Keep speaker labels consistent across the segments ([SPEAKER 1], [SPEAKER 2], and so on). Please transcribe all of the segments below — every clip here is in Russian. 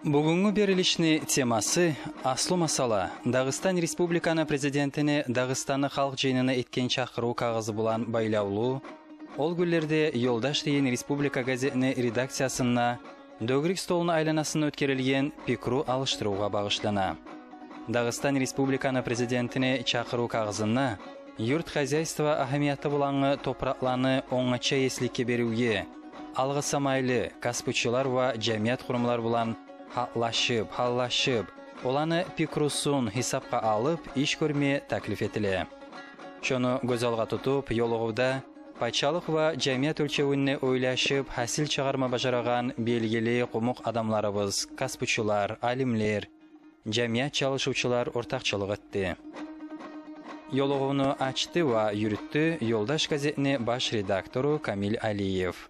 [SPEAKER 1] Бүгінгі берілішні темасы аслы масала. Дағыстан Республиканы президентіне Дағыстаны халық жиынына еткен шақыру қағызы бұлан байлаулу. Ол гүллерде Yoldaş дейін Республика газетіне редакциясына Дөгрік столына айланасын өткерілген пикру алыштыруға бағышлана. Дағыстан Республиканы президентіне шақыру қағызына юрт хозяйства ахамияты бұлаңы топрақланы оңача еслікке беруге, алғы самайлы, каспучылар ва жәмият құрымлар бұлан халлашып, оланы пикрусын хисапқа алып, иш көрме тәклиф етілі. Шоны гөзалға тұтып, йолығыда пайчалық ва жәмият өлчеуінне ойлашып, хасил чығарма бажараған белгілі құмық адамларыбыз, каспучылар, алимлер, жәмият чалышучылар ортақчылық етті. Йолығыны ачты ва юрітті Yoldaş газетіне баш редактору Камил Алиев.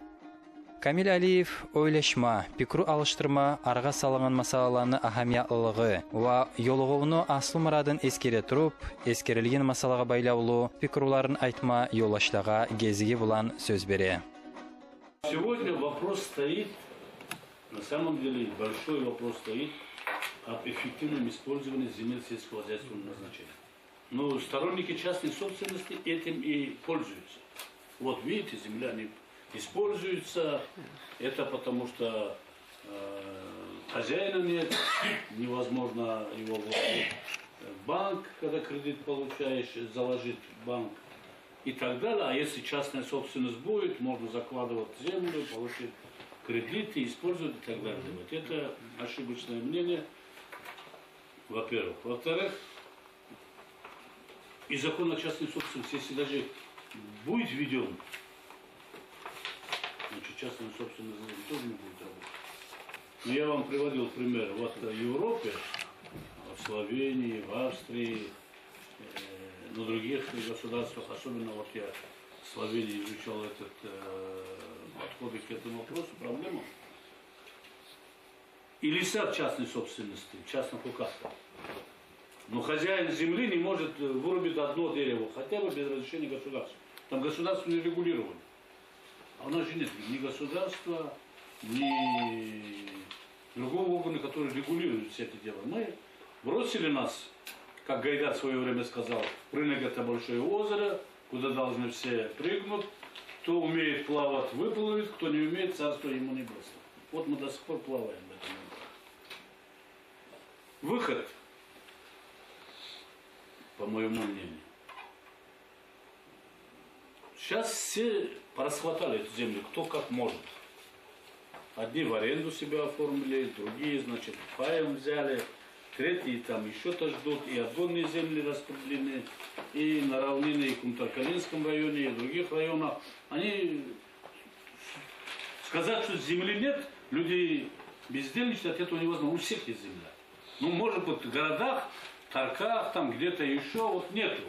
[SPEAKER 1] Камил Алиев ойлашма, пикру алыштырма арға салынған масалаланы ахамиятлылығы ва йолығыны аслы мұрадын ескере тұрып, ескерілген масалаға байлаулы пикруларын айтма йолаштаға кезіге бұлан сөз бере.
[SPEAKER 2] Сегодня вопрос стоит, на самом деле большой вопрос стоит об эффективном использовании земель сельскохозяйственного назначения. Но сторонники частной собственности этим и пользуются. Вот видите, земля не используется, это потому что хозяина нет, невозможно его вложить в банк, когда кредит получаешь, заложить в банк и так далее. А если частная собственность будет, можно закладывать землю, получить кредиты, использовать и так далее. Вот это ошибочное мнение, во-первых. Во-вторых, и закон о частной собственности, если даже будет введен, значит, частная собственность тоже не будет работать. Но я вам приводил пример. Вот в Европе, в Словении, в Австрии, на других государствах, особенно вот я в Словении изучал подходы к этому вопросу, проблему. И леса в частной собственности, в частных руках. Но хозяин земли не может вырубить одно дерево, хотя бы без разрешения государства. Там государство не регулировано. А у нас же нет ни государства, ни другого органа, который регулирует все это дело. Мы бросили нас, как Гайдар в свое время сказал, рынок это большое озеро, куда должны все прыгнуть. Кто умеет плавать, выплывет, кто не умеет, царство ему не бросит. Вот мы до сих пор плаваем в этом. Выход, по моему мнению. Сейчас все порасхватали эту землю, кто как может. Одни в аренду себя оформили, другие, значит, паем взяли, третьи там еще-то ждут, и отгонные земли распределены, и на равнине, и в Кумтаркалинском районе, и в других районах. Они сказать, что земли нет, люди бездельничают, от этого невозможно. У всех есть земля. Ну, может быть, в городах, в Тарках, там где-то еще, вот нету.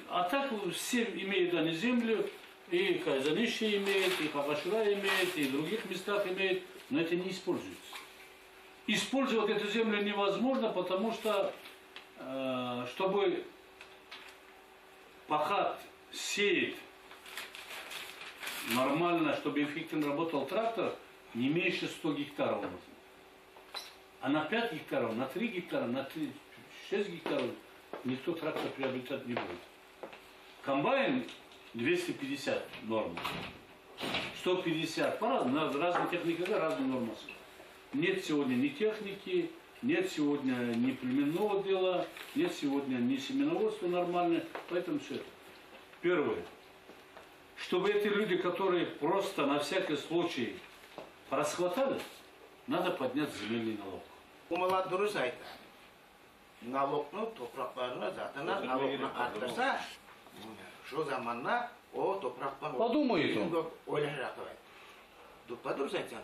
[SPEAKER 2] А так все имеют они землю, и Казанище имеет, и Хакашура имеет, и в других местах имеет, но это не используется. Использовать эту землю невозможно, потому что, чтобы пахать, сеять нормально, чтобы эффективно работал трактор, не меньше 100 гектаров нужно. А на 5 гектаров, на 3 гектара, на 6 гектаров никто трактор приобретать не будет. Комбайн 250 норм, 150, по-разному, разные техники, разные нормы. Нет сегодня ни техники, нет сегодня ни племенного дела, нет сегодня ни семеноводства нормальное, поэтому все это. Первое, чтобы эти люди, которые просто на всякий случай расхватали, надо поднять земельный налог.
[SPEAKER 3] Налогны топрақтарына затына налогны арттырса, şu zamanla o topraktan
[SPEAKER 2] подумает он.
[SPEAKER 3] Подумайте,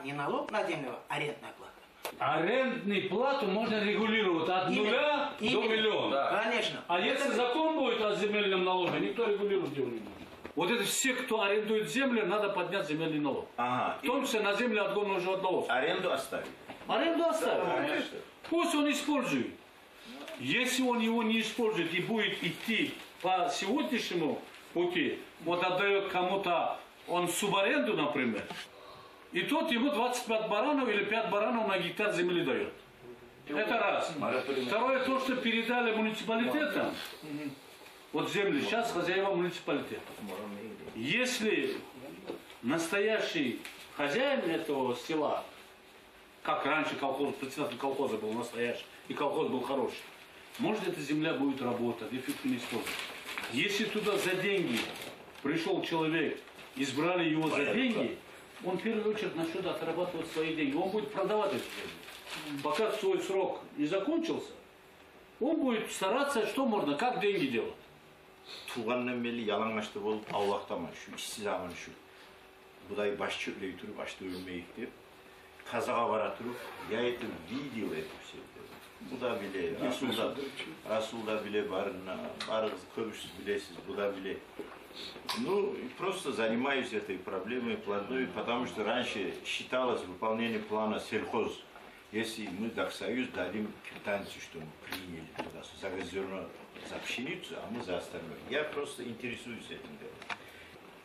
[SPEAKER 3] не налог на землю, арендная плата.
[SPEAKER 2] Арендную плату можно регулировать от 0 до миллиона.
[SPEAKER 3] Да. Конечно.
[SPEAKER 2] А если закон будет о земельном налоге, никто регулировать его не может. Вот это все, кто арендует землю, надо поднять земельный налог.
[SPEAKER 4] Ага.
[SPEAKER 2] В том числе на землю отгонного животноводства.
[SPEAKER 4] Аренду оставить.
[SPEAKER 2] Аренду оставить.
[SPEAKER 4] Да, конечно.
[SPEAKER 2] Пусть он использует. Если он его не использует и будет идти по сегодняшнему пути, вот отдает кому-то, он субаренду, например, И тот ему 25 баранов или 5 баранов на гектар земли дает. Это раз. Второе, то, что передали муниципалитетам, вот земли сейчас хозяева муниципалитета. Если настоящий хозяин этого села, как раньше колхоз, председатель колхоза был настоящий, и колхоз был хороший, может, эта земля будет работать, эффективно использовать. Если туда за деньги пришел человек, избрали его за деньги, он в первую очередь начнет отрабатывать свои деньги. Он будет продавать эти деньги. Пока свой срок не закончился, он будет стараться, что можно, как деньги делать.
[SPEAKER 4] Туғаннан бері ялаңашты болып аулақтаман, şu işsiz аман şu. Бұдай башчы өлей тұрып, башты өлмейік деп, қазаға бара тұрып, я это видел это все. Бұда біле, Расулда біле барына, барыңыз көбісіз білесіз, бұда біле. Ну, просто занимаюсь этой проблемой плановой, потому что раньше считалось выполнение плана сельхоз. Если мы Дагсоюз дадим квитанцию, что мы приняли туда за зерно, за пшеницу, а мы за остальное. Я просто интересуюсь этим делом.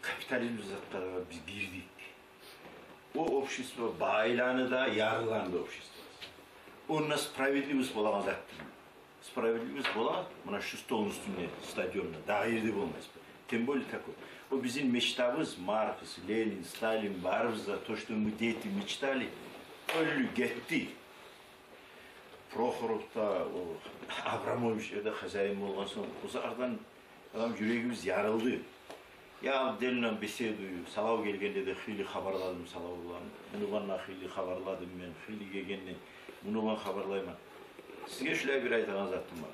[SPEAKER 4] Капитализм заттарға біз бердік. О общество байланы да, ярыланды общество. Онна справедливость болған заттың. Справедливость болған, мына şu столдың үстінде, стадионда, дағирде болмайыз. Тем более такой. О bizim мечтабыз, Маркс, Ленин, Сталин, барыбыз за то, что мы дети мечтали, өлі кетті. Прохоровта, Абрамович да хозяин болған соң, ұзардан адам жүрегіміз ярылды. Я отдельно беседую, Салау келгенде де хили хабарладым Салаудан. Мұнуғанна хили хабарладым мен, хили келгенне мұнуған хабарлаймын. Сізге шүләй бір айтаған заттым бар.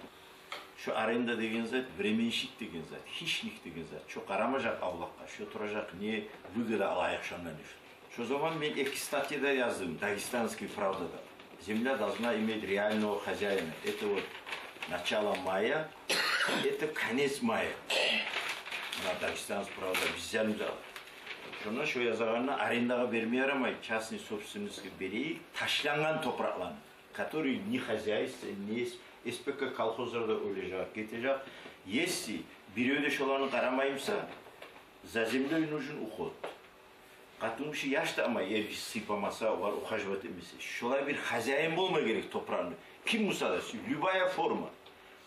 [SPEAKER 4] Şu arenda деген зат, временщик деген зат, хищник деген зат. Şu қарамажақ аулаққа, şu тұражақ не выгода алайық шаннан үшін. Şu zaman мен екі статьяда яздым, Дагестанский правдада. Земля должна иметь реального хозяина. Это вот начало мая, это конец мая. На Дагестанский правда bizden de. Şuna şu yazarlarına arendaga vermeye yaramay, частный собственности берейік, ташланған топырақланы, которые не хозяйство, не СПК колхоздарда өлежақ, кетежақ. Если біреуде шоланы қарамайымса, за землей нужен уход. Қатумшы яшта ama eğer сыйпамаса, var ухаживать емесе. Şolay bir хозяин болмай керек топырағын. Kim musada? Любая форма.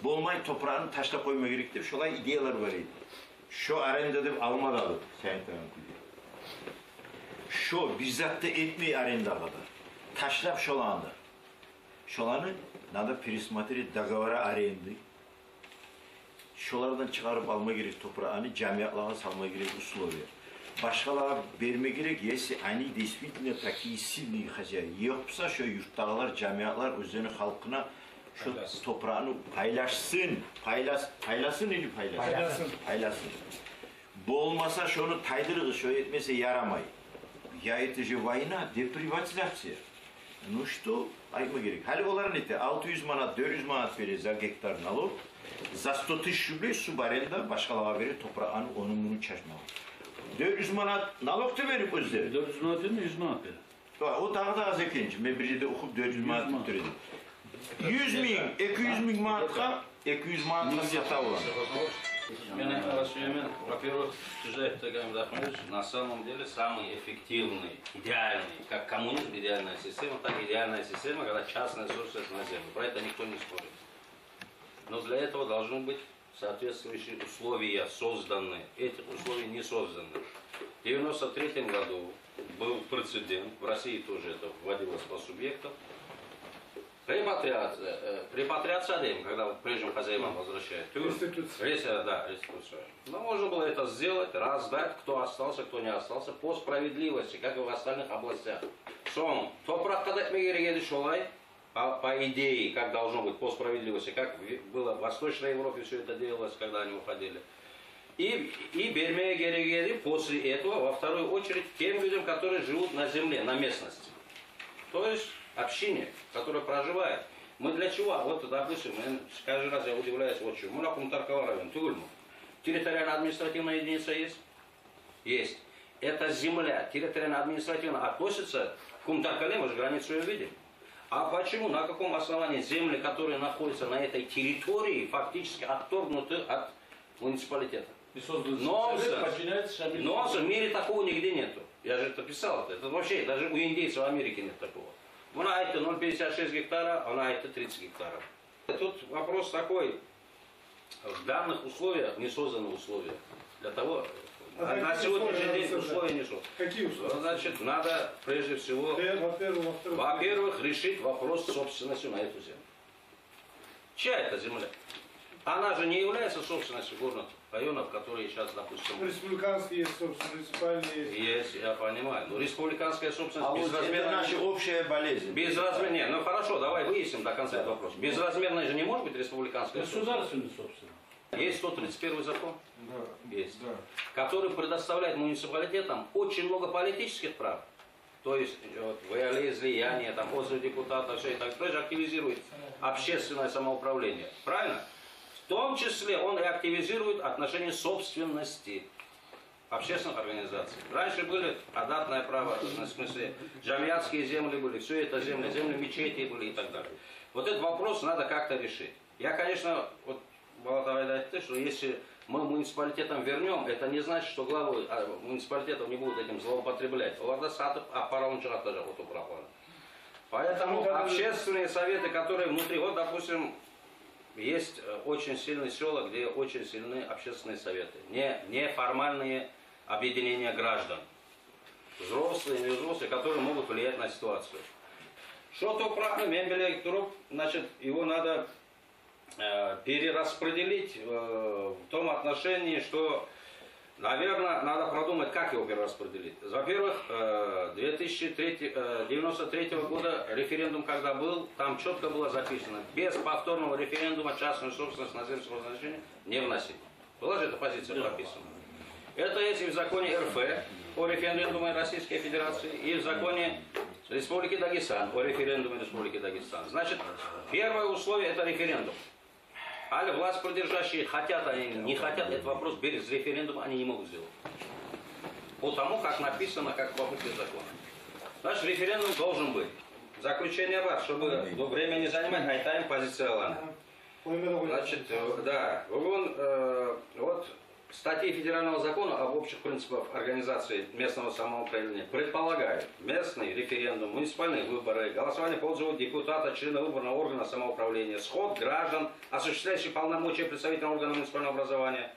[SPEAKER 4] Болмай топырағын ташта қоймай керек деп, şolay идеялар бар еді. Şu arenda деп almadı alıp, Sayın Kulübü. Şu bizzatta etmeyi arendaga da. Taşlap şolandı. Şolanı надо пересмотреть договора аренды. Şolardan çıkarıp alma gerek toprağını, camiatlara salma gerek условия. Başkalara verme gerek, если они действительно такие сильные хозяева. Yoksa şu yurttağlar, camiatlar üzerine halkına şu toprağını paylaşsın. Paylasın или paylasın? Paylasın. Bu olmasa şunu taydırırız, şu etmese yaramay. Ya это же война, деприватизация. Ну что, ayıkma gerek. Hali olarak neydi? 600 manat, 400 manat verir za hektar nalog. За 100 тысяч рублей субаренда başkalara verir, toprağını onun bunu çeşme alır. 400 manat nalog da verip özleri.
[SPEAKER 2] 400 manat değil mi? 100 manat verir.
[SPEAKER 4] O daha da az ekinci. Ben bir yerde okup 400 manat tutturuyordum. 100 bin, 200 bin manatka, 200 manatla fiyata olan.
[SPEAKER 5] Во-первых, утверждает Тагамид Ахмедович, на самом деле самый эффективный, идеальный, как коммунизм, идеальная система, так и идеальная система, когда частная собственность на землю. Про это никто не спорит. Но для этого должны быть соответствующие условия созданы. Этих условий не созданы. В 1993 году был прецедент, в России тоже это вводилось по субъектам. Репатриация денег, когда прежним хозяевам возвращают. Реституция. Да, реституция. Но можно было это сделать, раздать, кто остался, кто не остался, по справедливости, как и в остальных областях. Топракка дать мегерегеди шолай, по идее, как должно быть, по справедливости, как было в Восточной Европе все это делалось, когда они уходили. И бермея герегеди после этого, во вторую очередь, тем людям, которые живут на земле, на местности. То есть общине, которая проживает. Мы для чего? Вот, допустим, каждый раз я удивляюсь, вот чего. Мы на Кумтаркова район, Тюльму. Территориально-административная единица есть? Есть. Эта земля территориально-административно относится к Кумтаркале, мы же границу ее видим. А почему, на каком основании земли, которые находятся на этой территории, фактически отторгнуты от муниципалитета? Нонсенс. В мире такого нигде нету. Я же это писал. Это вообще, даже у индейцев в Америке нет такого. Она это 0,56 гектара, она это 30 гектаров. Тут вопрос такой. В данных условиях не созданы условия для того, на сегодняшний день условия не созданы.
[SPEAKER 6] Какие условия?
[SPEAKER 5] Значит, надо прежде всего, во-первых, решить вопрос собственности на эту землю. Чья это земля? Она же не является собственностью горных районов, которые сейчас, допустим...
[SPEAKER 6] Республиканские есть, собственно, муниципальные есть.
[SPEAKER 5] Есть, я понимаю. Но республиканская собственность
[SPEAKER 4] А вот это наша общая болезнь.
[SPEAKER 5] Безразмерная. Ну хорошо, давай выясним до конца этот вопрос. Безразмерная же не может быть республиканская собственность.
[SPEAKER 2] Государственная собственность.
[SPEAKER 5] Есть 131 закон,
[SPEAKER 6] Да.
[SPEAKER 5] есть,
[SPEAKER 6] Да.
[SPEAKER 5] который предоставляет муниципалитетам очень много политических прав. То есть вот, волеизлияние, там, отзыв депутата, все и так тоже активизирует общественное самоуправление. Правильно? В том числе он и активизирует отношения собственности общественных организаций. Раньше были отдатное право, в смысле, джамиатские земли были, все это земли, земли мечети были и так далее. Вот этот вопрос надо как-то решить. Я, конечно, вот, что если мы муниципалитетам вернем, это не значит, что главы муниципалитетов не будут этим злоупотреблять. Поэтому общественные советы, которые внутри, вот, допустим, есть очень сильные села, где очень сильные общественные советы. Неформальные объединения граждан. Взрослые, не взрослые, которые могут влиять на ситуацию. Что-то правильно, мебель, значит, его надо перераспределить в том отношении, что, наверное, надо продумать, как его перераспределить. Во-первых, 1993 года референдум, когда был, там четко было записано, без повторного референдума частную собственность на землю назначения не вносить. Была же эта позиция прописана. Это есть и в законе РФ о референдуме Российской Федерации, и в законе Республики Дагестан о референдуме Республики Дагестан. Значит, первое условие – это референдум. А власть придержащие, хотят они, не хотят, этот вопрос без референдума они не могут сделать. Потому как написано, как по букве закона. Значит, референдум должен быть. Заключение ВАД, чтобы время не занимать, айтаем позиция. Значит, да, вот статьи федерального закона об общих принципах организации местного самоуправления предполагают местный референдум, муниципальные выборы, голосование по отзыву депутата, члена выборного органа самоуправления, сход граждан, осуществляющих полномочия представительного органа муниципального образования,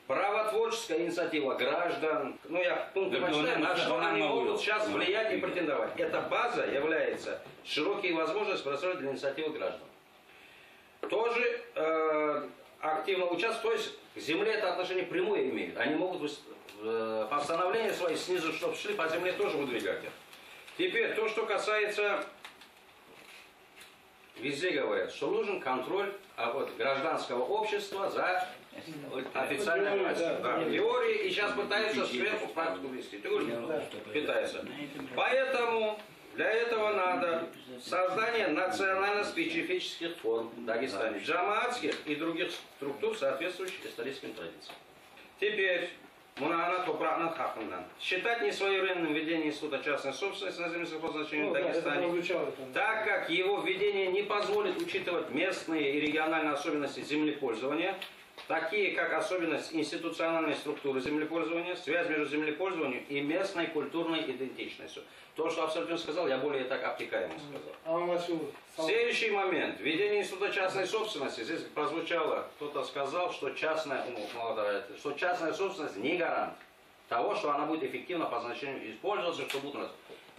[SPEAKER 5] правотворческая инициатива граждан. Ну, я пункты почитаю, на что они могут сейчас влиять и претендовать. Эта база является широкие возможности предоставить для инициативы граждан. Тоже активно участвовать, то есть к земле это отношение прямое имеют. Они могут постановления свои снизу, чтобы шли по земле, тоже выдвигать их. Теперь то, что касается, везде говорят, что нужен контроль гражданского общества за официальной властью. Да, в теории, и сейчас пытаются сверху практику вести. Пытаются. Поэтому для этого надо создание национально-специфических форм в Дагестане, джамаатских и других структур, соответствующих историческим традициям. Теперь, считать несвоевременным введение института частной собственности на земле сельхозначения в Дагестане, так как его введение не позволит учитывать местные и региональные особенности землепользования, такие как особенность институциональной структуры землепользования, связь между землепользованием и местной культурной идентичностью. То, что абсолютно сказал, я более так обтекаемо сказал. Следующий момент. Введение института частной собственности. Здесь прозвучало, кто-то сказал, что частная собственность не гарант того, что она будет эффективно по значению использоваться, что будет у нас.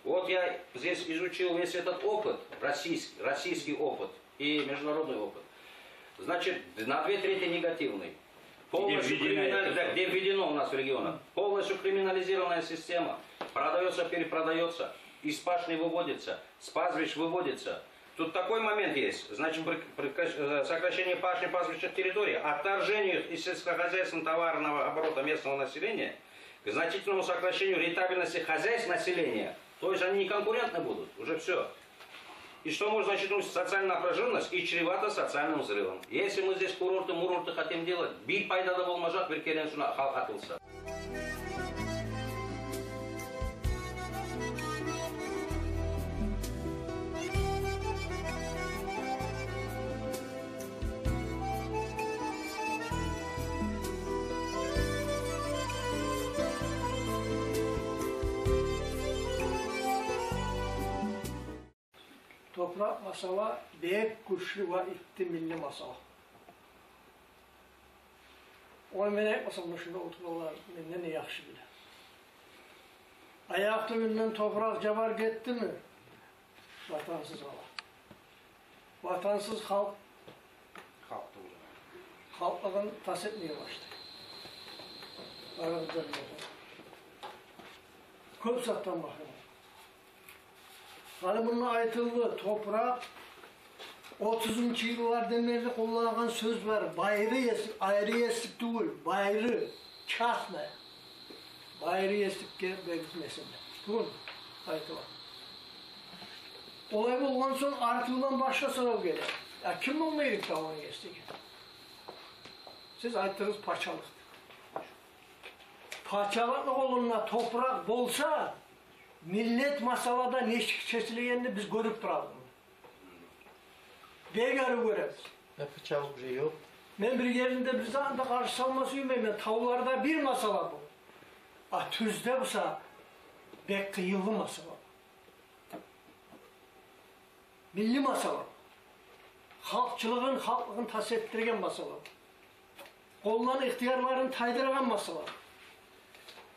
[SPEAKER 5] Вот я здесь изучил весь этот опыт, российский опыт и международный опыт. Значит, на 2/3 негативный. Полностью где введено у нас в регионах. Полностью криминализированная система. Продается, перепродается. Из пашни выводится. С пастбищ выводится. Тут такой момент есть. Значит, сокращение пашни пастбищных территорий, отторжению из сельскохозяйственного товарного оборота местного населения, к значительному сокращению рентабельности хозяйств населения. То есть они не конкурентны будут. Уже все. И что может значительную социальную напряженность и чревато социальным взрывом. Если мы здесь курорты хотим делать, бир пайдада болмажак, беркерен шуна атылса.
[SPEAKER 7] Toprak masala büyük güçlü ve itti milli masala. O menek masalını şunda otururlar, benden ne yaxşı bile. Ayakta günden toprak cabar gitti mi? Vatansız hava. Vatansız halk halkların tas etmeye başladı. Aramızda bir yerde. Köp sattan bakın. Hani bununla aytıldı, toprak 30. yıllardan beri kullanılan söz var. Bayrı yesip, ayrı yesip değil, bayrı, çatma. Bayrı yesip belirtmesin. Dur, aytılar. Olay bu ondan sonra artığından başka soru gelir. Ya kim olmayırık da onu geçtik? Siz ayttınız parçalık. Parçalık olunla toprak bolsa, millet masalada ne kesilgenini biz görüp duralım. Begarı göreriz.
[SPEAKER 3] Yapacak bir şey yok.
[SPEAKER 7] Ben bir yerinde bir zaman da karşı salması yiyeyim. Tavlarda bir masala bu. Tüzde busa bek kıyıldı masala. Milli masala. Halkçılığın tas ettirgen masala. Kollan ihtiyarların taydırgan masala.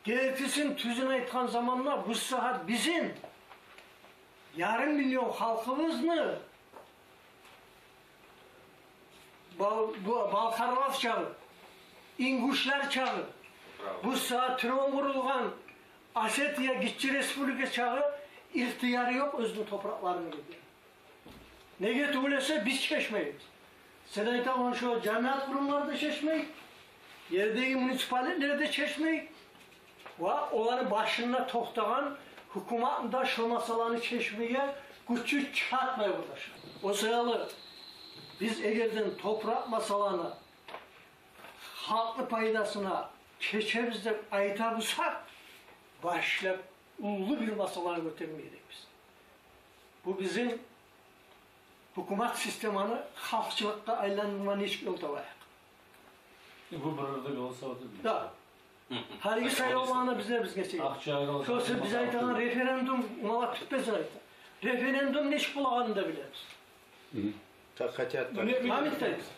[SPEAKER 7] Gereklisin tüzün aytkan zamanla bu saat bizim yarım milyon halkımızını Balkarlar çağı, İnguşlar çağı, bu saat tron kurulgan Asetiya Gitçi Respublika çağı ihtiyarı yok özlü topraklarını gidiyor. Ne getirülese biz çeşmeyiz. Sen aytan şu camiat kurumlarda çeşmeyiz, yerdeki munisipalitlerde çeşmeyiz. Ve onları başına toktagan hükümetinde şu masalarını çeşmeye güçü çatmaya uğraşır. O sıralı biz egerden toprak masalarını halklı paydasına çeçemizde aytabısak başlayıp ulu bir masalara götürmeyedik biz. Bu bizim hükümet sistemini halkçılıkta aylandırmanın hiç yolu da var.
[SPEAKER 2] Bu burada bir olsa oldu.
[SPEAKER 7] Da. Haligi sayılmağına bizler biz geçelim. Şöyle bize aytan referandum ona tüppesin aytan. Referandum ne çık olacağını da biliriz.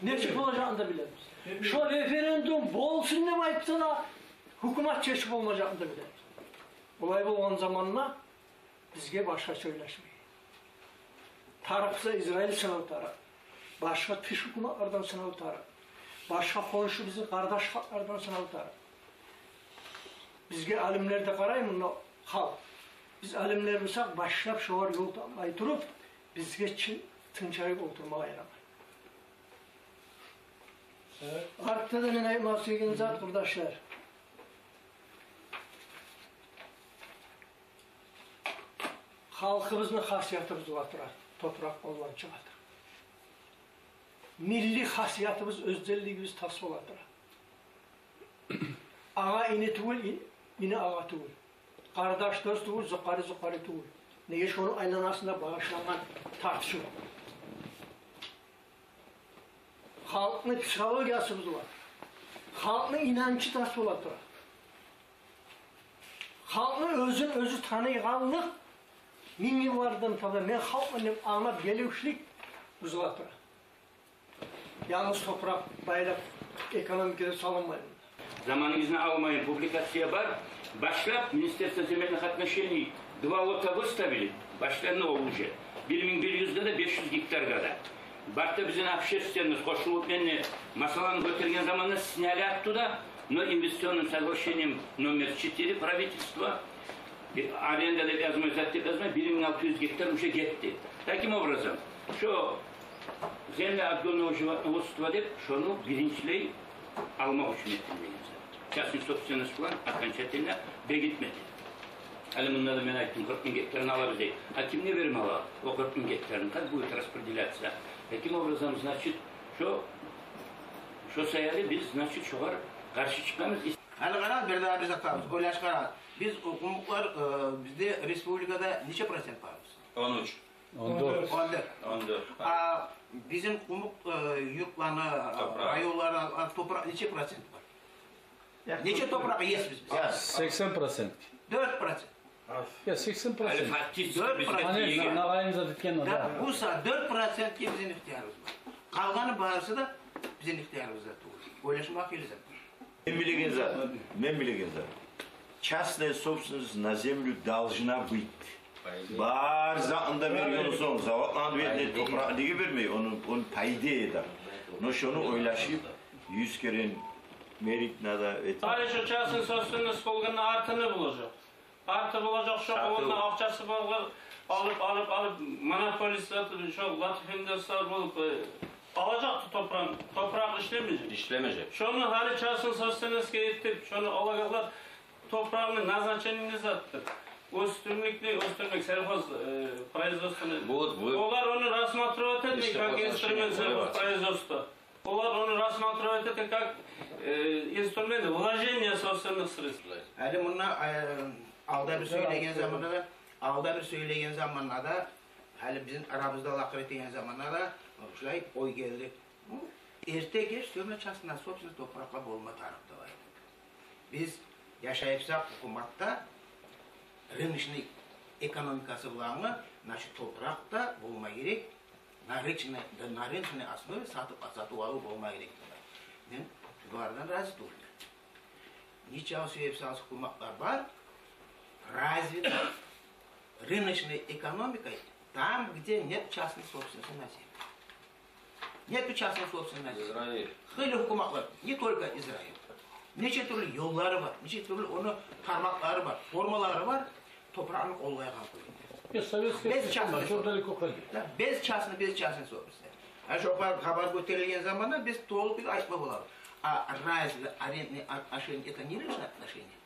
[SPEAKER 7] Ne çık olacağını da biliriz. Şu referandum bolsun ne aytsa hükümet çeşip olmayacağını da biliriz. Olay bu olan zamanla bizge başka söyleşmeyi. Tarafsa İsrail sınav taraf. Başka dış hükümetlerden sınav taraf. Başka komşu bizim kardeş halklardan sınav taraf. Bizge alimlerde karayım mı halk. Biz alimler bilsek başlayıp şovar yolda aytırıp bizge tınçayıp oturmaya yaramayız. Evet. Artıda da ne mahsuygen zat kurdaşlar. Halkımızın hasiyatımız vardır. Toprak olan çıkardır. Milli hasiyatımız, özelliğimiz tasvir vardır. Ağa ini tuğul, ini ağa tuğul. Kardeş dost tuğul, zıkarı tuğul. Neye şunun aylanasında bağışlanan tartışır. Halkın psikolojisi var. Halkın inancı tasvir vardır. Halkın özü tanıyganlık, min yıllardan tabi men halkın anlap gelişlik uzatır. Yalnız toprak bayrak ekonomikada salınmayın.
[SPEAKER 8] Zamanınızı almayın, publikasiya var. Başlap Ministerstvo земельных отношений 2 лота выставили. Başlarına olacak. 1100'de de 500 гектар kadar. Barta bizim общественность koşuluplarını masalarını götürgen zamanında сняли оттуда, но инвестиционным соглашением номер 4 правительства arendada yazma, zaten yazma 1600 гектар уже gitti. Таким образом, şu земля отгонного животноводства деп, şunu birinciliği almak için ettiğimizde. Частный собственность plan окончательно begitmedi. Ali bunları ben aytım 40 bin gektarını alırız değil. А kim ne verim alar? O 40 bin gektarını как будет распределяться? Таким образом, значит, şu sayılı biz, значит, şoğar karşı çıkmamız.
[SPEAKER 3] Hali karar bir daha biz atalım. Oylaş karar. Biz okumuklar bizde Respublika'da neçe prosent varız?
[SPEAKER 5] 13.
[SPEAKER 6] 14.
[SPEAKER 3] 14. Bizim kumuk yurtlarına, rayonlarına toprak neçe prosent var? Neçe toprak yes biz?
[SPEAKER 6] 80%.
[SPEAKER 3] 4%.
[SPEAKER 2] 80%.
[SPEAKER 8] Фактически
[SPEAKER 3] 4%. Да, bu 4% bizim ihtiyarımız var. Kalganı bağırsa da bizim ihtiyarımızda tuğur. Oylaşmak ilizim.
[SPEAKER 4] Мен билеген зат. Частная собственность на землю должна быть. Бар законда берген соң, заводтан берген топырақ неге бермей, оны пайда еді. Но шоны ойлашып, 100 керен мерит надо.
[SPEAKER 9] Али şu частный собственность болғанда артыны болacak. Artı olacak şu onun akçası alıp monopolist şu latifundasyonlar bulup alacaktı toprak işlemeyecek.
[SPEAKER 5] İşlemeyecek.
[SPEAKER 9] Şunu hali частный собственностьке ettirip şunu alacaklar toprağını назначение zattır. Өстірмек сельхоз производствоны. Олар оны рассматривать етеді как инструмент сельхозпроизводства. Олар оны рассматривать етеді как инструмент вложения собственных средств.
[SPEAKER 3] Әлі мұнна алда bir söylеген zamanla da әлі bizim aramızda laqır ettiğin zamanla da şulay oy geldi. Erte geç söyleme частная собственность toprakla bolma tarafta var. Biz yaşayıpsak hukumatta rыночный экономикасы bulanı, naşı toprakta bulma gerek, na rыночной основе satıp alıp olma gerek. Ben şulardan razı değilim. Niçin söyleyipsiniz hukumatlar var? Развита рыночная экономика там, где нет частной собственности на землю. Нет частной собственности.
[SPEAKER 5] Израиль.
[SPEAKER 3] Хыли hukumatlar, не только Израиль. Неше түрлі yolları var, неше түрлі onu tarmakları var, formaları var, toprağını kollayıp Без частной собственности. А şu haber götürülген zamanda biz толық bir айтma bulalım. А разве арендные отношения это не рыночные отношения?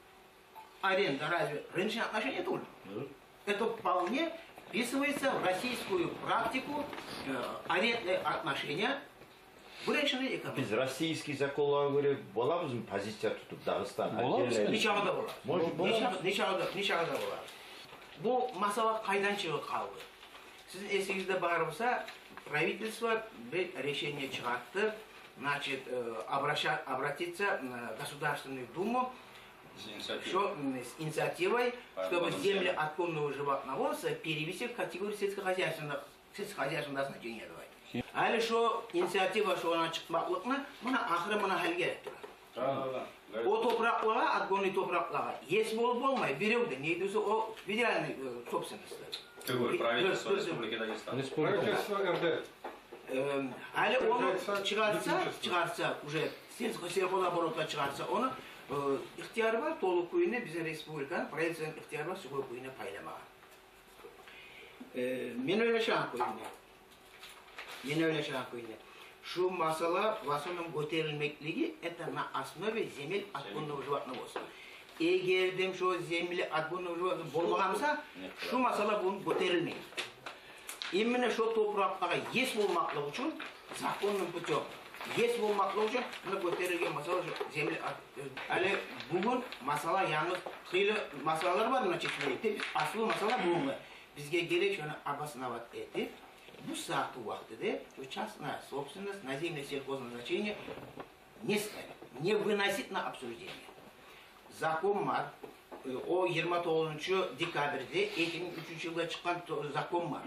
[SPEAKER 3] Аренда разве рыночные отношения тоже? Это вполне вписывается в российскую практику арендные отношения в рыночной экономике.
[SPEAKER 4] Biz российский законға göre боламыз mı позиция tutup Dağıstan?
[SPEAKER 3] Ничағада болады. Ничағада болады. Bu masala kaydan çıkıp kaldı. Sizin esinizde bağırırsa правительство bir решение çıkarttı. Значит, обратиться в Государственную Думу с инициативой, чтобы земли откормленного животноводства перевести в категорию сельскохозяйственного значения. Али şu inisiyatifa şu ona çıkmaklığına, buna ahire buna hal gerek durar. O topraklara, adgonlu topraklara, yes bolup olmayı, biri yok da, neydi o federalный собственность.
[SPEAKER 5] Правительство Республики Дагестан.
[SPEAKER 6] Правительство РД.
[SPEAKER 3] Али onu çıkartsa, уже сельхозоборотқа çıkartsa onu, ihtiyarı var, толық köyüne, bize Respublikanın, правительствоның ihtiyarı var, süper köyüne paylamağa. Men öyle şan köyüne. Şu masala vasının götürülmekligi, это на основе земель отгонного животноводства. Егердем şu земли отгонного животноводства болмағанса, şu masala bunu götürülmeydi. Именно şu topraklara yes olmaklığı için, zakonun pütü yes olmaklığı için bunu götürülgen masala şu zemli Ali bugün masala yalnız kıylı masalalar var mı çeşitli? Aslı masala bu mu? Bizge gerek şunu обосновать etip, bu saat vaktide şu частная собственность на земле сельхозназначения не ставить, не выносить на обсуждение. Zakon var. O 29 dekabrde 2003 yılda çıkan zakon var.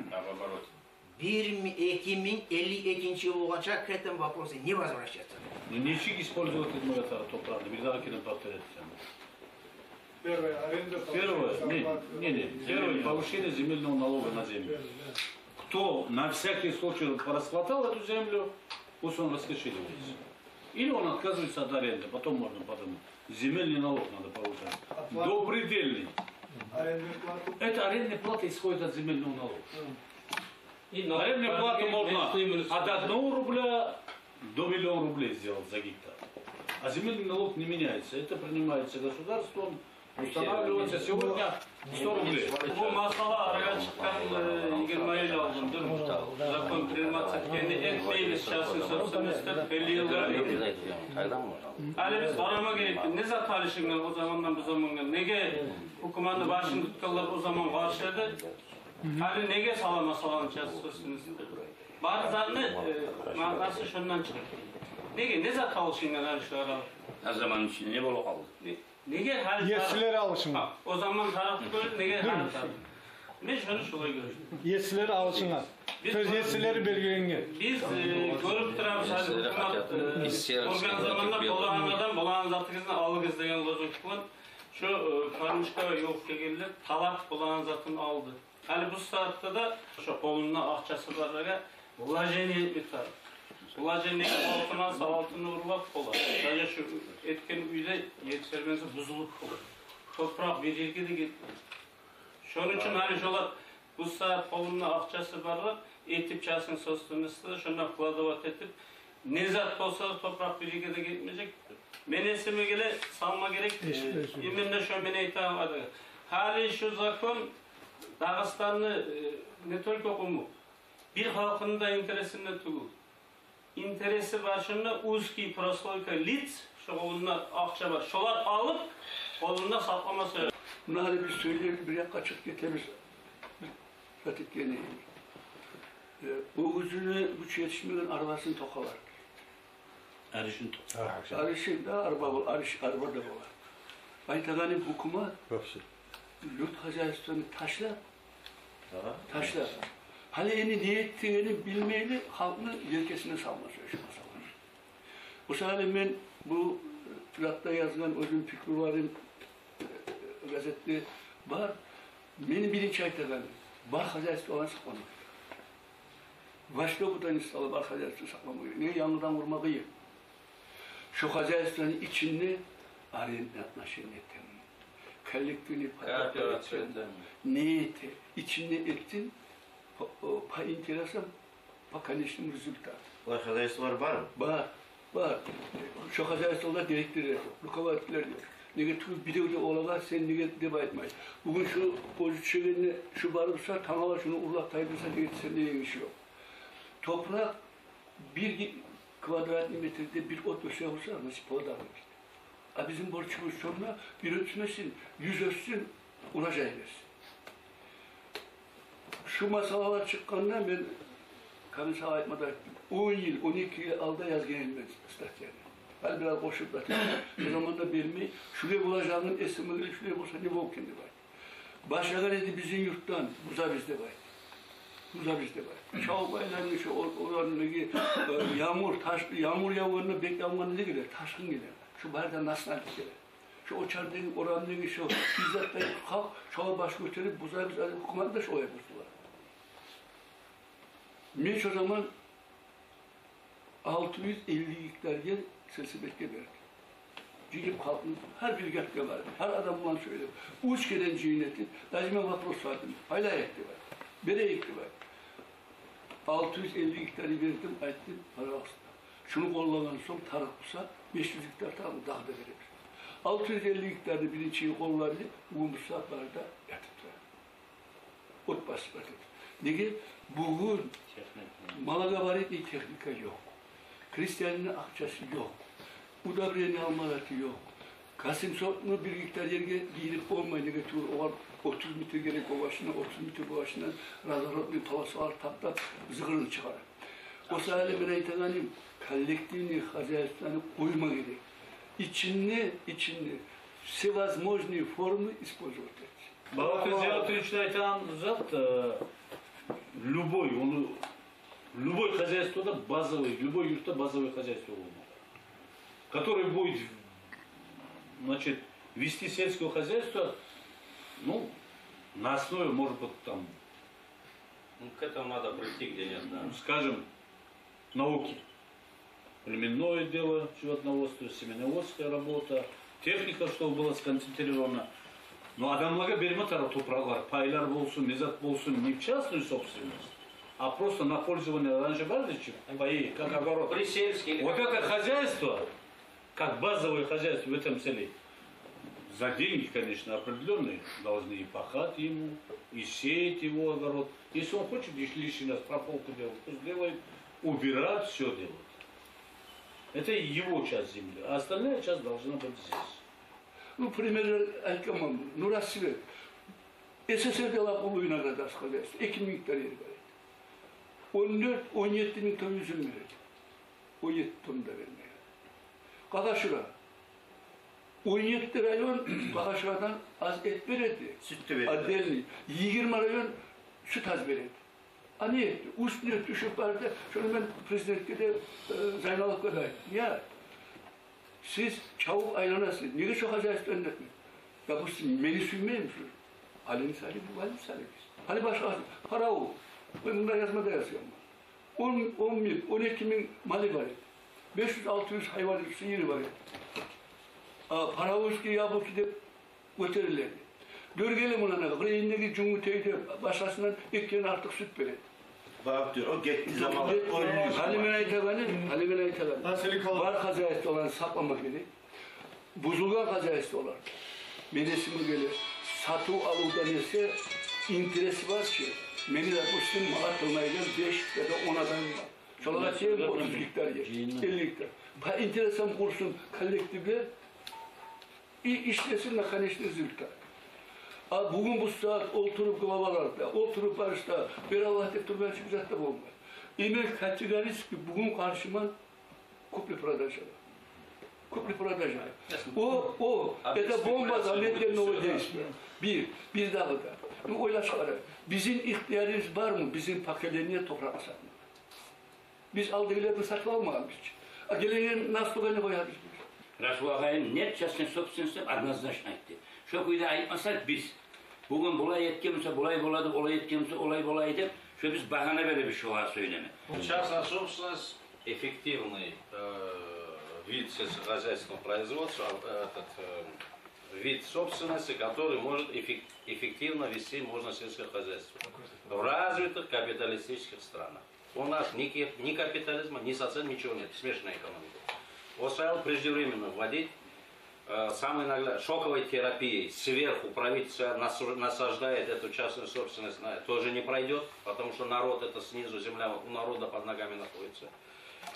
[SPEAKER 3] 2052 yıl olunca к этому вопросу не возвращаться.
[SPEAKER 2] Нефиг использовать это топраны. Bir daha kere повторяться. Первое повышение земельного налога на землю. Кто на всякий случай расхватал эту землю, пусть он раскошеливается. Или он отказывается от аренды, потом можно подумать. Земельный налог надо повышать. До предельный. Это арендная плата исходит от земельного налога. Арендную плату можно от 1 рубля до 1 000 000 рублей сделать за гектар. А земельный налог не меняется. Это принимается государством, устанавливается сегодня 100 рублей.
[SPEAKER 9] Bu masala araya çıkan 20 yıl alındır. Zakon приниматься etmeyiz şahsın собственностьte belli yıllar. Ali biz arama gerekti. Ne zat alışınlar o zamandan bu zamana? Nege hukumanın başını tutkanlar o zaman karşıladı? Ali nege salama salan şahsın собственностьte? Bazı zanlı şundan çıkıyor. Nege ne zat alışınlar Ali şu ara?
[SPEAKER 8] Ne zaman içinde ne bolu kaldı?
[SPEAKER 9] Nege her
[SPEAKER 6] Yesileri alışınlar.
[SPEAKER 9] O zaman tarafı böyle nege her tarafı. Ben şunu şolay görüştüm.
[SPEAKER 6] Yesileri alışınlar. Söz yesileri belirlenge.
[SPEAKER 9] Biz görüp turabız hadi hukumat organ zamanında bolağan zatınızda alığız degen lozukluğun şu karmışka yok geldiler talak bolağan zatını aldı. Hani bu saatte de şu koluna akçası varlara vulajeniyet miktarı. Vulajeniyet altına salatını vurulap kolar. Sadece şu etken üyde yetiştirmesi buzuluk kolar. Toprak bir yerge de gitmez. Şunun için hani şolar bu saat koluna akçası varlar. Etipçasını sostunuzda şuna kuladıvat etip ne zat olsa da toprak bir yerge de gitmeyecek. Menesime gele salma gerek. Yeminle şu mene itham adı. Hali şu zakon Dağıstanlı ne Türk okumu bir halkının da interesinde tuğul. İnteresi başında uzki proslojka lic şu kolunda akça var. Şolar alıp kolunda saklaması.
[SPEAKER 10] Bunları bir söyleyeyim, bir kaçıp getiririz. Pratik deneyim. Bu üzüne güç yetişmeyen arabasını tokalar.
[SPEAKER 2] Erişin to.
[SPEAKER 10] Arışın da araba da var. Aytaganim hukuma yurt hazinesini taşlar. Halini niyettiğini bilmeyeli halkını yerkesine salması şu masalar. Bu sefer ben bu Fırat'ta yazılan özüm fikri varım gazetli var. Benim bilinç aytaganim. Bar hazinesinde olan saklamak. Başka buradan istalı bar hazinesini saklamak. Ne yanından vurmak iyi. Şu hazinesinin içinde arayın yaklaşın ettim. Kallektini patlatın. Niyeti. İçinde ettin. Pa interesam. Pa konечным результат.
[SPEAKER 4] Var hadiyeler var mı?
[SPEAKER 10] Var. Şu hazinesinde direktörler, rukovodителler. Nege tüm videoda olalar sen nege deba etmeyin. Bugün şu pozisyonunu şu varırsa tamamla şunu urlaktayırsa sen neye işi yok. Toprak bir kvadratmetrede bir ot döşeği olsa nasip o da bizim borçumuz sonra bir ötmesin, 100 ötsün, ulaşacağız. Şu masalar çıkkanda ben kanısa aytmada 10 yıl, 12 yıl alda yaz gelmez statüyeni. Ben biraz koşup da o zaman da bilmeyi, şuraya bulacağının esimiyle şuraya bulsa ne bol kendi var. Başka dedi bizim yurttan, buza bizde var. Çağ baylarını şu oranındaki yağmur yağmurunu bekleyemmanı ne gider, taşkın gider. Şu barda nasıl gider. Şu oçardaki oranındaki şu bizzatları kalk, çağı baş götürüp buza biz hukumatı da şu oya buzdular. Meç o zaman 650 hektar yer Selsibek'e verdi. Cigip halkın her bir gerçekte var. Her adam bulan söylüyor. Uç gelen cihneti, lazime vapros vardım. Hala ekti var. Bere ekti var. 650 hektarı verdim, ettim, para aslında. Şunu kollanan son tarafısa 500 hektar tamam daha da verebilir. 650 hektarı birinci kollarını bu musaflarda yatıptılar. Ot basıp Negi bugün malagabaritli teknika yok. Hristiyanın akçası yok. Udabriyenin almalatı yok. Kasım Sot'unu bir hektar yerine giyinip olmayın götürür. O 30 metre gerek o başına, 30 metre bu başına razarot bir palası var, tatlat, zıgırını çıkarır. O sayede ben aytaganim, kollektivni хозяйствоны koyma gerek. İçinde всевозможные формы использовать.
[SPEAKER 2] Бабак Зиатович айтқан зат, любой хозяйствода базовый, любой юрта базовое хозяйство болмақ. Который будет, значит, вести сельское хозяйство, ну, на основе, может быть, там,
[SPEAKER 5] к этому надо прийти, где нет, да.
[SPEAKER 2] Скажем, науки. Племенное дело, животноводство, семеноводская работа, техника, чтобы была сконцентрирована. Но адамларға берме тарау топрағылар, пайлар болсын, мезат болсын, не в частную собственность, а просто на пользование раньше бардычи, паи, как огород.
[SPEAKER 5] Присельский.
[SPEAKER 2] Вот это хозяйство, как базовое хозяйство в этом селе, за деньги, конечно, определенные, должны и пахать ему, и сеять его огород. Если он хочет лишний раз прополку делать, пусть делает, убирать, все делать. Это его часть земли, а остальная часть должна быть здесь.
[SPEAKER 10] Ну, примеры Алькамам, ну, рассвет. СССР'de половина градас хозяйства, 2 hektar yeri var. 14-17 bin ton üzüm verir. 17 ton da vermiyor. Kaka şura. 17 rayon aşağıdan az et veredi.
[SPEAKER 4] Süt de veredi.
[SPEAKER 10] Adeli. 20 rayon süt az veredi. Hani üstüne düşüp vardı. Şöyle ben prezidentke de Zaynal'ı kadar. Ya siz çabuk ayrılasınız. Niye çok acayip önletmek? Ya bu siz beni sürmeye misiniz? Ali misali bu, Ali misali biz. Hani başka para o. Ben bundan yazmada yazıyorum. 10 bin, 12 bin mali var. 500-600 hayvan sıyırı var. Para o ki ya bu gidip götürürler. Görgelim ona ne kadar. İndeki cumhuriyeti başkasından ekleyen artık süt verir.
[SPEAKER 4] Bak diyor, o gitti zaman
[SPEAKER 10] Halime'ne itabanı, var kazayesi olan saklamak gerek. Buzulgan kazayesi olan. Medesimi gelir. Satı alıda neyse interesi var ki. Beni de bu sizin maat kılmayacağım 5 ya da 10 adam var. Çolak şey 30 hektar yer, 50 hektar. İnteresan kursun kolektifle işlesin de kanişli zülkar. Bugün bu saat oturup glavalarda, oturup barışta, bir Allah deyip durmaya çıkacak da olmaz. İmel kategorisi ki bugün karşıma kupli pradajı. Kupli pradajı. O, ya da bomba zannetlerine o değişmiyor. Bir daha da. Oyla çıkarır. Bizim ihtiyarımız var mı? Bizim paketlerine toprağa satmak. Biz aldıklarını saklanmayalım hiç. Geleneğin nasıl koyarız biz?
[SPEAKER 8] Rasvagay'ın net частный собственности однозначно etti. Şu kuyda ayıtmasak biz, bugün bulay etkimse, bulay buladı, olay etkimse, olay bulay deyip, şu biz bahane böyle bir şey var söyleme.
[SPEAKER 5] Частная собственность – эффективный вид сельскохозяйственного производства, вид собственности, который может эффективно вести можно сельское хозяйство в развитых капиталистических странах. У нас ни капитализма, ни социализма, ничего нет, смешанная экономика. Устраивал преждевременно вводить самой иногда шоковой терапией. Сверху правительство насаждает эту частную собственность, тоже не пройдет, потому что народ это снизу, земля у народа под ногами находится.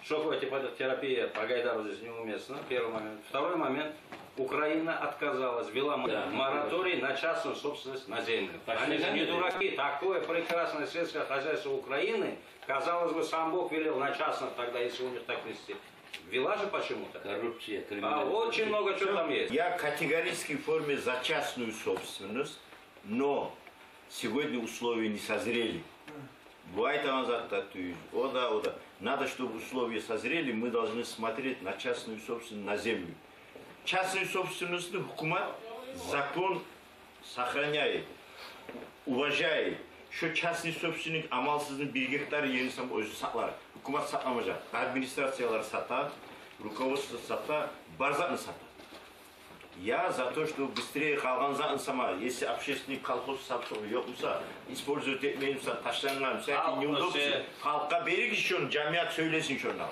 [SPEAKER 5] Шоковая терапия по Гайдару здесь неуместна, первый момент. Второй момент. Украина отказалась, ввела мораторий на частную собственность на землю. Они же не дураки. Такое прекрасное сельское хозяйство Украины, казалось бы, сам Бог велел на частных тогда, если у них так вести. Вела же почему-то.
[SPEAKER 8] Коррупция,
[SPEAKER 5] очень много чего там есть.
[SPEAKER 4] Я категорически в форме за частную собственность, но сегодня условия не созрели. Бывает назад, о да. Надо, чтобы условия созрели, мы должны смотреть на частную собственность, на землю. Частную собственность хукумат, закон сохраняет, уважает. Şu частный собственник амалсыздың 1 гектар yerini өзі сақлар. Hükümet saklamayacak. Администрациялар сата, руководство сата, барзатны сата. Я за то, что быстрее қалған затын сама, если общественный колхоз сапсығы yok olsa, использовать etmeyimse, taşlanған, всякие неудобства, халыққа берік işin, camiat söylesin şunu.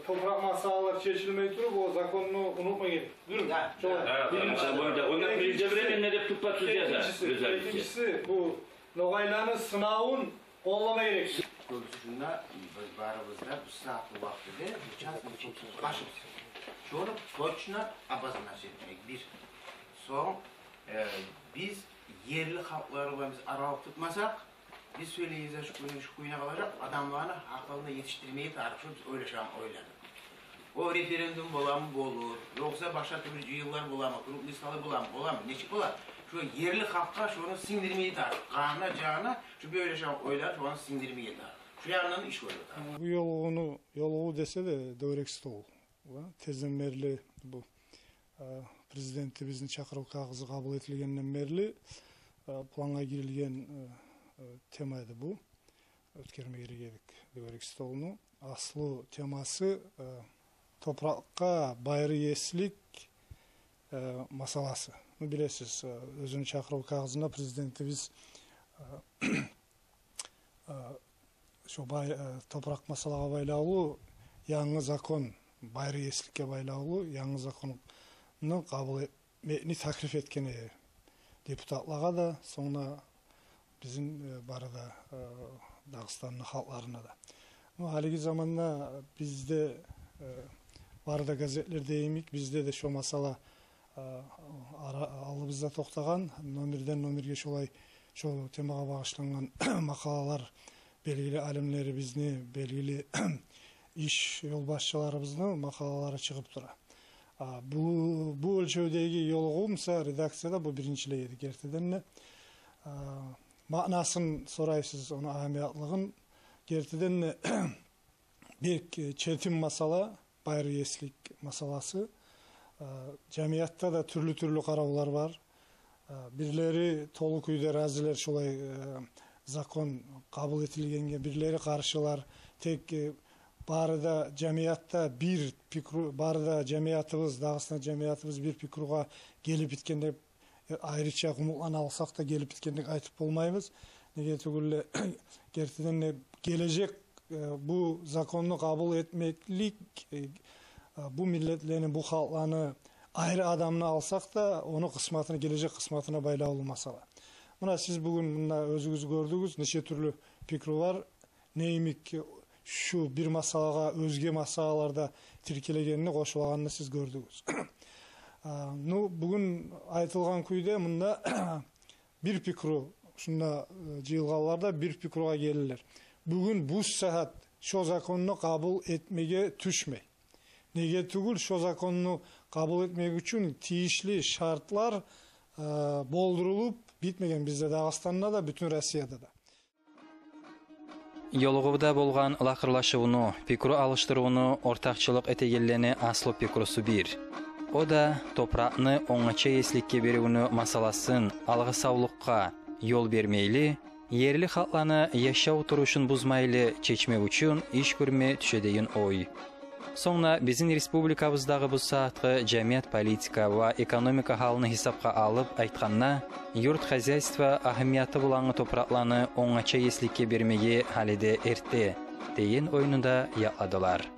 [SPEAKER 6] Toprak masalalar çeşilmeyi durup o zakonunu unutmayın. Buyurun.
[SPEAKER 8] Ona prejdevremenle de tutpatsız yazar.
[SPEAKER 6] İkincisi bu Nogaylanın sınavın kollama gerekir.
[SPEAKER 3] Şunda biz barımızda bu saatli vaktide частный собственность başımız. Şunu точно обозначить etmek. Bir. Son biz yerli halklarla biz aralık tutmasak biz söyleyiz şu kuyuna kalacak adamlarını haklarında yetiştirmeyi tartışıp biz öyle şu an oyladık. O referandum bolan mı olur, yoksa başka türlü yıllar bolan mı, kuruk listalı bolan mı, neçik bolan. Şu yerli halkka şunu sindirmeyi tartışıp, kanına, canına şu böyle şu an oylar şu an sindirmeyi tartışıp. Şu yandan iş koyuyor.
[SPEAKER 11] Bu yoluğu dese de Dörekstol. Tezden beri bu prezidentimizin çakırıp kağızı kabul etilgenden beri plana girilgen temaydı bu. Ötkerme gerek Dörekstol'unu. Aslı teması toprakka bayriyeslik masalası. Bilesiz, özünü çakırıp kağızında prezidentimiz şu toprak masalaga baylaulu yangi zakon bayriyeslikке baylaulu yangi zakonunu kabul etmeni taklif etken deputatlarga da sonra bizim barada Dağıstan'ın halklarına da. Haligi zamanda bizde barada gazetlerde emik bizde de şu masala alыбызda тоқтаған номерден номерге шолай şu temaga bağışlangan makalalar belgili alimlerimizni, belgili iş yol başçılarımızны makalalары çıkıp dura. Бу өлчөдөгү жолугумса редакцияда бу биринчилей эди. Кертеден маанасын сурайсыз, onu аhamиятлыгын. Кертеден бек четим масала, байырыеслик масаласы. Жамиятта да түрлүү караулар бар. Бирлери толук үйдө разылар, шулай закон кабыл этилгенге, бирлери каршылар. Тек барыда жамиятта бир пикру, барыда жамиятыбыз, Дагыстан жамиятыбыз бир пикруга келип биткенде айрыкча кумуллана алсак да келип биткендик айтып болмайбыз. Неге түгүл кертеден кележек бу законну кабыл этмеклик, бу миллетлерни, бу халкларны айры адамны алсак да, onu кысматына, кележек кысматына байлаулуу масала. Мына сиз бүгүн мына өзүңүз көрдүңүз, нече түрлүү пикру бар. Неймик şu bir masalaga özge masalalarda tirkelегенini кошулганын сиз көрдүңүз. Бүгүн айтылган күйдө мында бир пикру, ушунда жыйылганларда бир пикруга келилер. Бүгүн бу саат шо законну кабыл этмеге түшмөй. Неге түгүл, шо законну кабыл этмек үчүн тийиштүү шартлар болдурулуп bitmеген бизде, Дагыстанда да, бүтүн Россияда да.
[SPEAKER 1] Yolğubda bolgan laqırlaşıwını, pikru alıştırıwını ortakçılık etegelleni aslı pikrusu bir. O da toprakны oňaça eslikке beriwini masalaсын algı sawlukka yol bermeyli, yerli halklarni yaşaw turuşun buzmaylı çeçmek üçün iş görme düşedeyin oy. Soňra bizin respublikabızdağı bu saatky jamiyat politika we ekonomika halyny hisapga alıp aýtganda, yurt хозяйства ahamiýaty bolan topraklarny oňaça eslikке bermegi halide ertdi, deýen oýnuda ýakladylar.